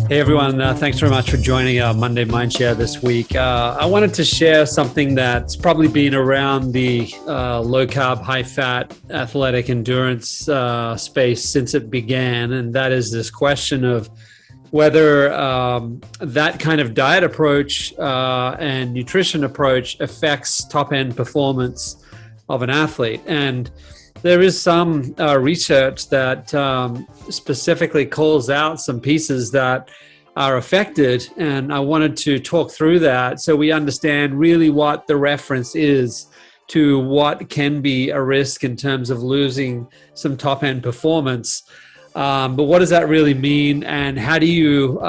Hey everyone, thanks very much for joining our Monday Mindshare this week. I wanted to share something that's probably been around the low-carb, high-fat athletic endurance space since it began, and that is this question of whether that kind of diet approach and nutrition approach affects top-end performance of an athlete. And there is some research that specifically calls out some pieces that are affected, and I wanted to talk through that so we understand really what the reference is to what can be a risk in terms of losing some top-end performance. But what does that really mean, and how do you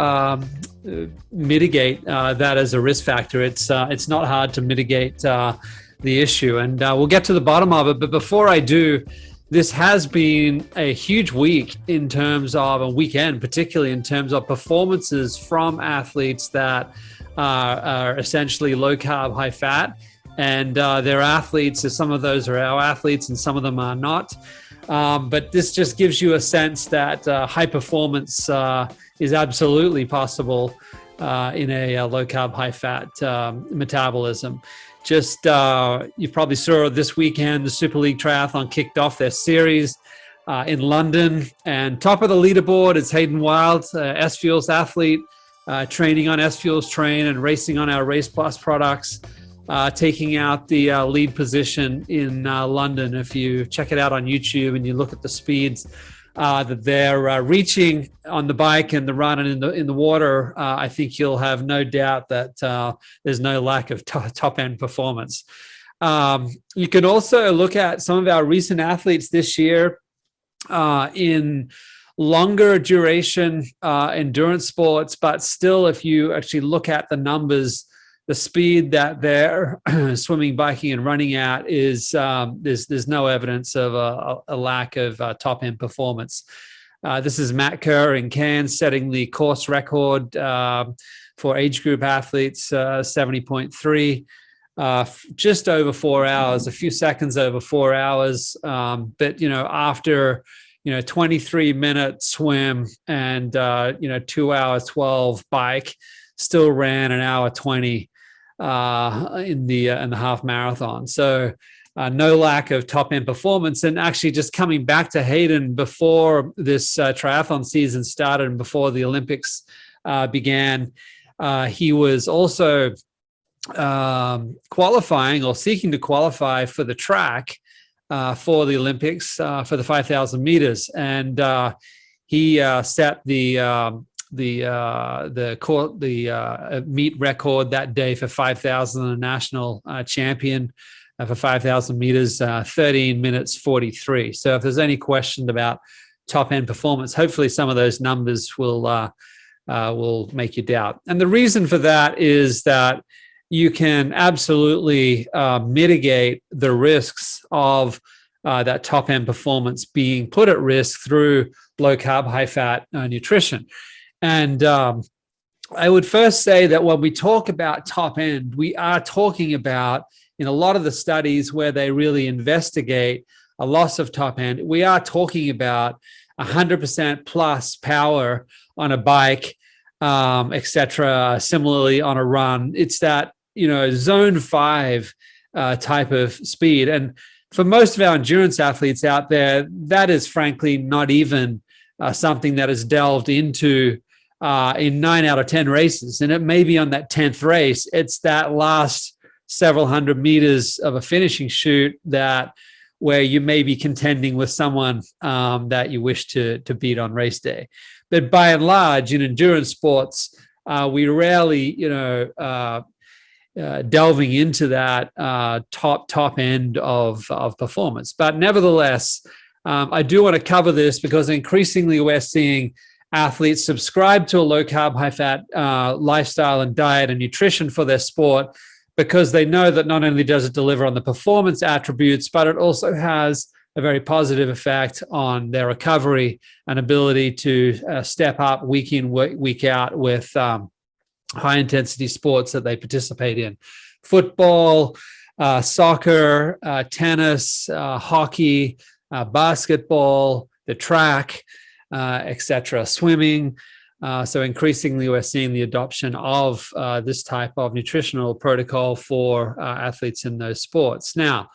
mitigate that as a risk factor? It's not hard to mitigate the issue, and we'll get to the bottom of it. But before I do, this has been a huge week in terms of a weekend, particularly in terms of performances from athletes that are essentially low carb, high fat, and they're athletes. So some of those are our athletes and some of them are not. But this just gives you a sense that high performance is absolutely possible in a low carb, high fat metabolism. Just you probably saw this weekend, the Super League Triathlon kicked off their series in London, and top of the leaderboard is Hayden Wild, SFuels athlete, training on SFuels Train and racing on our Race Plus products, taking out the lead position in London. If you check it out on YouTube and you look at the speeds that they're reaching on the bike and the run and in the water, I think you'll have no doubt that there's no lack of top end performance. You can also look at some of our recent athletes this year in longer duration endurance sports, but still, if you actually look at the numbers, the speed that they're swimming, biking, and running at is there's no evidence of a lack of top end performance. This is Matt Kerr in Cairns setting the course record for age group athletes, 70.3, just over 4 hours, a few seconds over 4 hours. But after 23-minute swim and 2 hours 12 bike, still ran an hour 20 in the half marathon. So no lack of top end performance. And actually, just coming back to Hayden before this triathlon season started and before the Olympics began, he was also qualifying or seeking to qualify for the track for the Olympics for the 5,000 meters, and he set the meet record that day for 5,000, a national champion for 5,000 meters, 13 minutes 43. So if there's any question about top end performance, hopefully some of those numbers will make you doubt. And the reason for that is that you can absolutely mitigate the risks of that top end performance being put at risk through low carb, high fat nutrition. And I would first say that when we talk about top end, we are talking about, in a lot of the studies where they really investigate a loss of top end, we are talking about 100% plus power on a bike, etc. Similarly on a run, it's that zone 5 type of speed. And for most of our endurance athletes out there, that is frankly not even something that is delved into in 9 out of 10 races. And it may be on that 10th race, it's that last several hundred meters of a finishing shoot where you may be contending with someone that you wish to beat on race day. But by and large, in endurance sports, we rarely, delving into that top end of performance. But nevertheless, I do want to cover this because increasingly we're seeing athletes subscribe to a low carb, high fat lifestyle and diet and nutrition for their sport, because they know that not only does it deliver on the performance attributes, but it also has a very positive effect on their recovery and ability to step up week in, week out with high intensity sports that they participate in. Football, soccer, tennis, hockey, basketball, the track, etc., swimming, So increasingly, we're seeing the adoption of this type of nutritional protocol for athletes in those sports. Now,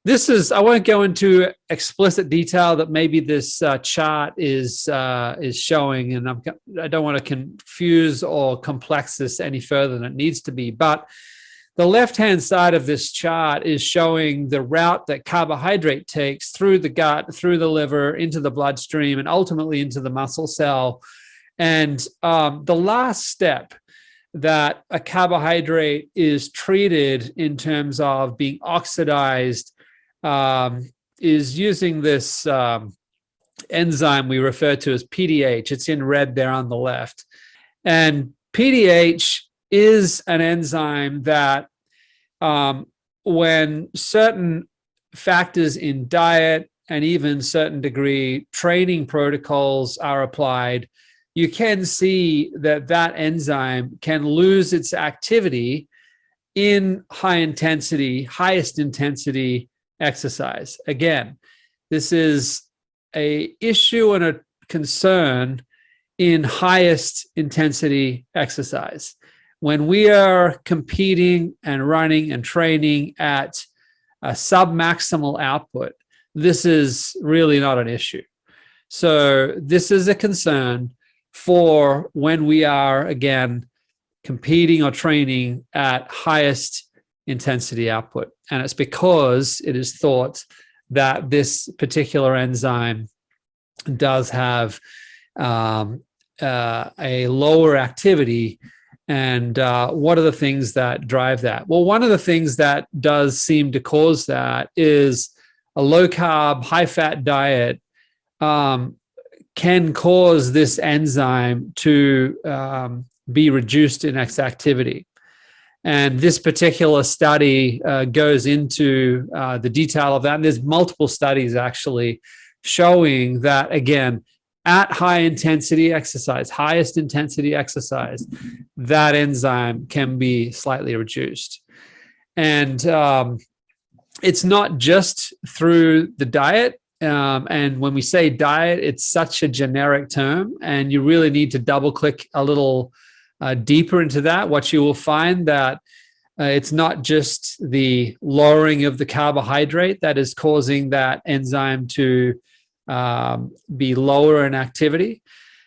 I won't go into explicit detail that maybe this chart is showing, and I don't want to confuse or complex this any further than it needs to be. But the left-hand side of this chart is showing the route that carbohydrate takes through the gut, through the liver, into the bloodstream, and ultimately into the muscle cell. And the last step that a carbohydrate is treated in terms of being oxidized is using this enzyme we refer to as PDH. It's in red there on the left. And PDH is an enzyme that when certain factors in diet and even certain degree training protocols are applied, you can see that enzyme can lose its activity in highest intensity exercise. Again, this is an issue and a concern in highest intensity exercise. When we are competing and running and training at a sub-maximal output, this is really not an issue. So this is a concern for when we are, again, competing or training at highest intensity output. And it's because it is thought that this particular enzyme does have a lower activity. And what are the things that drive that? Well, one of the things that does seem to cause that is a low-carb, high-fat diet can cause this enzyme to be reduced in its activity. And this particular study goes into the detail of that. And there's multiple studies actually showing that, again, at high intensity exercise, highest intensity exercise, that enzyme can be slightly reduced. And it's not just through the diet. And when we say diet, it's such a generic term, and you really need to double click a little deeper into that. What you will find that it's not just the lowering of the carbohydrate that is causing that enzyme to be lower in activity,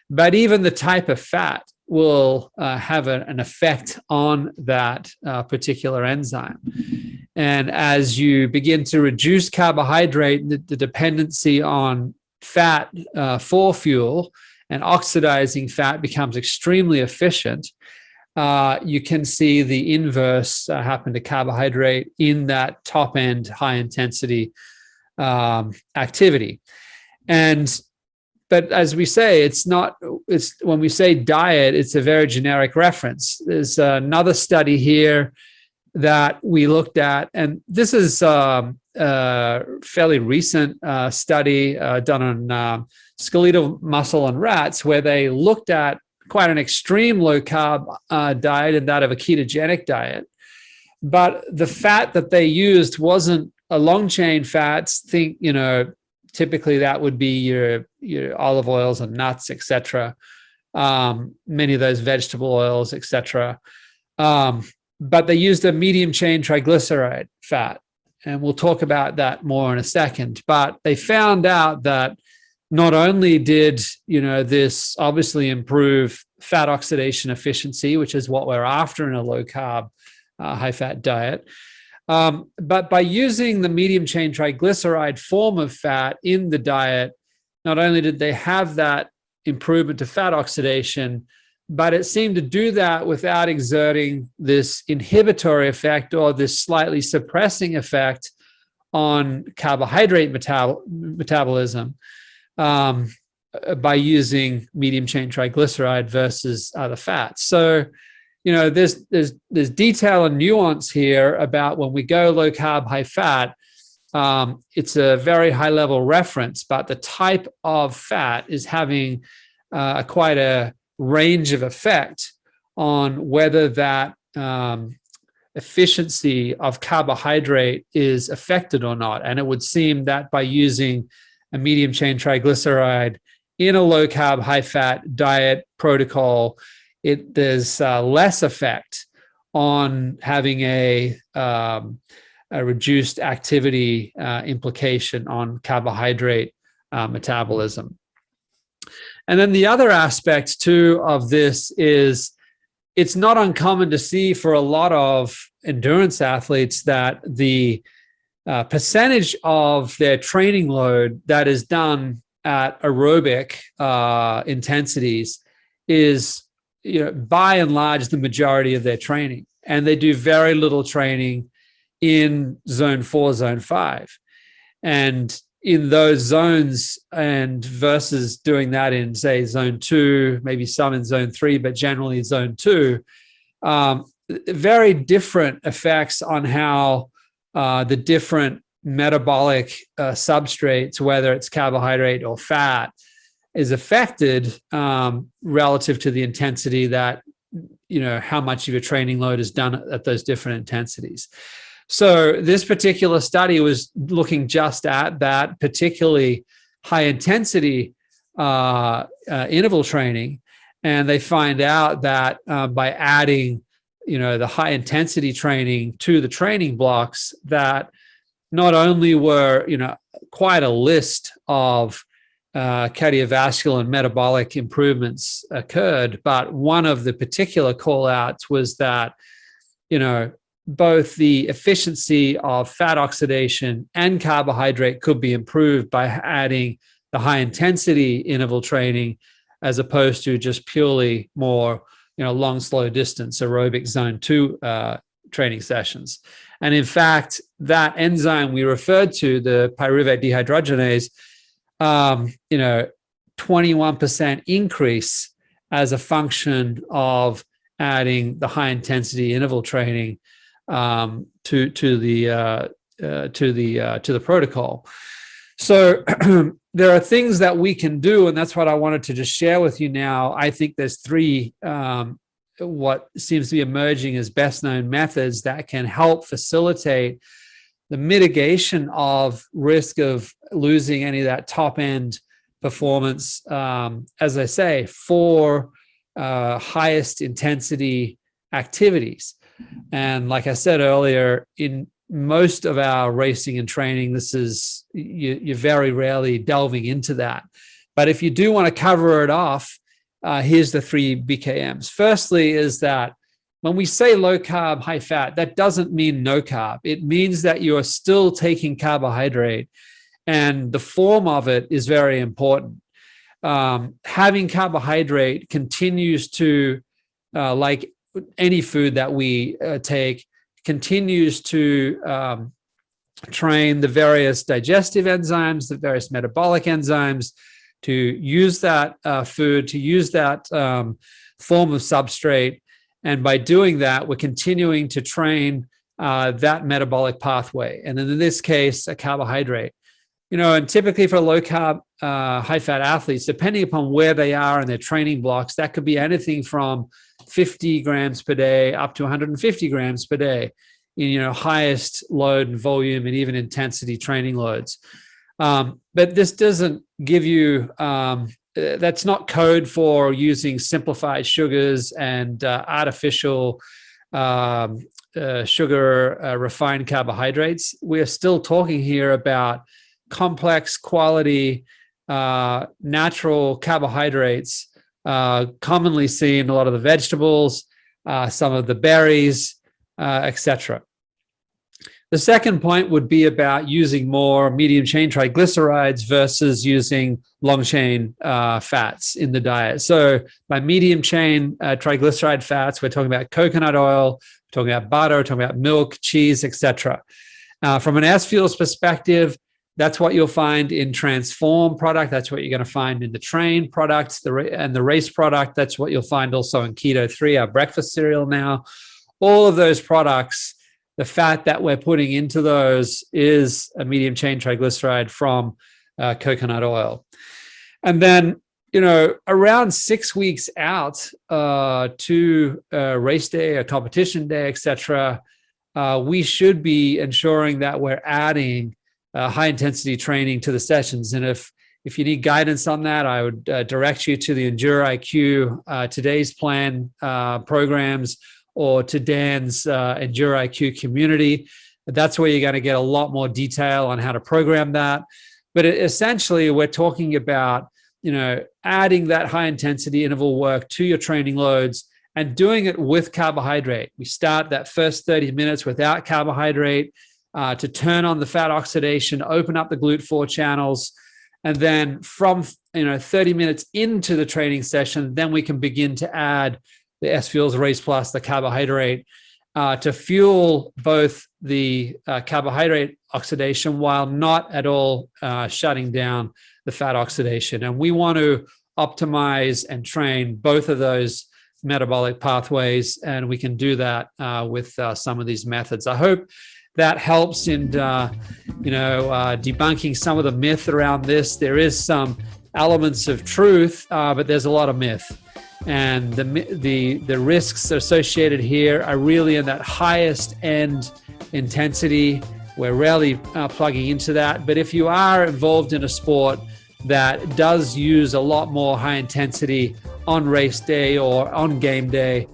but even the type of fat will have an effect on that particular enzyme. And as you begin to reduce carbohydrate, the dependency on fat for fuel and oxidizing fat becomes extremely efficient. You can see the inverse happen to carbohydrate in that top end high intensity activity. But as we say, when we say diet, it's a very generic reference. There's another study here that we looked at, and this is a fairly recent study done on skeletal muscle in rats, where they looked at quite an extreme low-carb diet and that of a ketogenic diet. But the fat that they used wasn't a long-chain fats. Typically that would be your olive oils and nuts, etc. Many of those vegetable oils, etc. But they used a medium-chain triglyceride fat, and we'll talk about that more in a second. But they found out that not only did this obviously improve fat oxidation efficiency, which is what we're after in a low-carb, high-fat diet, but by using the medium-chain triglyceride form of fat in the diet, not only did they have that improvement to fat oxidation, but it seemed to do that without exerting this inhibitory effect or this slightly suppressing effect on carbohydrate metabolism by using medium-chain triglyceride versus other fats. So, there's detail and nuance here about when we go low-carb, high-fat. It's a very high-level reference, but the type of fat is having quite a range of effect on whether that efficiency of carbohydrate is affected or not. And it would seem that by using a medium-chain triglyceride in a low carb, high fat diet protocol, there's less effect on having a reduced activity implication on carbohydrate metabolism. And then the other aspect too of this is it's not uncommon to see for a lot of endurance athletes that the percentage of their training load that is done at aerobic intensities is, by and large, the majority of their training. And they do very little training in zone 4, zone 5. And in those zones, and versus doing that in, say, zone 2, maybe some in zone 3, but generally zone 2, very different effects on how the different metabolic substrates, whether it's carbohydrate or fat, is affected relative to the intensity that, how much of your training load is done at those different intensities. So this particular study was looking just at that, particularly high intensity interval training. And they find out that by adding, the high intensity training to the training blocks, that not only were, quite a list of cardiovascular and metabolic improvements occurred, but one of the particular call outs was that, both the efficiency of fat oxidation and carbohydrate could be improved by adding the high intensity interval training as opposed to just purely more, long, slow distance aerobic zone 2 training sessions. And in fact, that enzyme we referred to, the pyruvate dehydrogenase, 21% increase as a function of adding the high intensity interval training to the protocol. So there are things that we can do, and that's what I wanted to just share with you now. I think there's three what seems to be emerging as best known methods that can help facilitate the mitigation of risk of losing any of that top end performance, as I say, for highest intensity activities. And like I said earlier, in most of our racing and training, this is, you're very rarely delving into that. But if you do want to cover it off, here's the 3 BKMs. Firstly is that when we say low carb, high fat, that doesn't mean no carb. It means that you are still taking carbohydrate, and the form of it is very important. Having carbohydrate continues to, like any food that we take, continues to train the various digestive enzymes, the various metabolic enzymes to use that food, to use that form of substrate. And by doing that, we're continuing to train that metabolic pathway. And in this case, a carbohydrate. And typically for low carb, high fat athletes, depending upon where they are in their training blocks, that could be anything from 50 grams per day up to 150 grams per day in, highest load and volume and even intensity training loads. But this doesn't give you, that's not code for using simplified sugars and artificial sugar refined carbohydrates. We're still talking here about complex quality natural carbohydrates commonly seen in a lot of the vegetables, some of the berries, etc. The second point would be about using more medium chain triglycerides versus using long chain fats in the diet. So by medium chain triglyceride fats, we're talking about coconut oil, we're talking about butter, we're talking about milk, cheese, etc. From an SFuels perspective, that's what you'll find in Transform product. That's what you're going to find in the Train products, and the Race product. That's what you'll find also in Keto 3, our breakfast cereal now. All of those products, the fat that we're putting into those is a medium chain triglyceride from coconut oil. And then, around 6 weeks out to race day, a competition day, etc., we should be ensuring that we're adding high intensity training to the sessions. And if if you need guidance on that, I would direct you to the Endure IQ Today's Plan programs, or to Dan's Endure IQ community. That's where you're going to get a lot more detail on how to program that. But essentially, we're talking about, adding that high intensity interval work to your training loads and doing it with carbohydrate. We start that first 30 minutes without carbohydrate to turn on the fat oxidation, open up the GLUT4 channels. And then from 30 minutes into the training session, then we can begin to add the SFuels Race Plus, the carbohydrate, to fuel both the carbohydrate oxidation while not at all shutting down the fat oxidation. And we want to optimize and train both of those metabolic pathways, and we can do that with some of these methods. I hope that helps in debunking some of the myth around this. There is some elements of truth, but there's a lot of myth. And the risks associated here are really in that highest end intensity. We're rarely plugging into that. But if you are involved in a sport that does use a lot more high intensity on race day or on game day,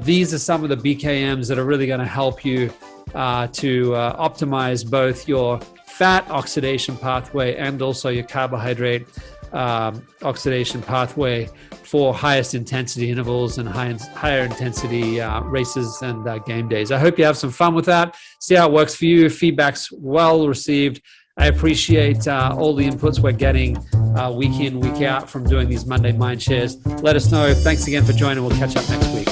these are some of the BKMs that are really going to help you to optimize both your fat oxidation pathway and also your carbohydrate oxidation pathway for highest intensity intervals and higher intensity races and game days. I hope you have some fun with that. See how it works for you. Feedback's well received. I appreciate all the inputs we're getting week in, week out from doing these Monday Mind Shares. Let us know. Thanks again for joining. We'll catch up next week.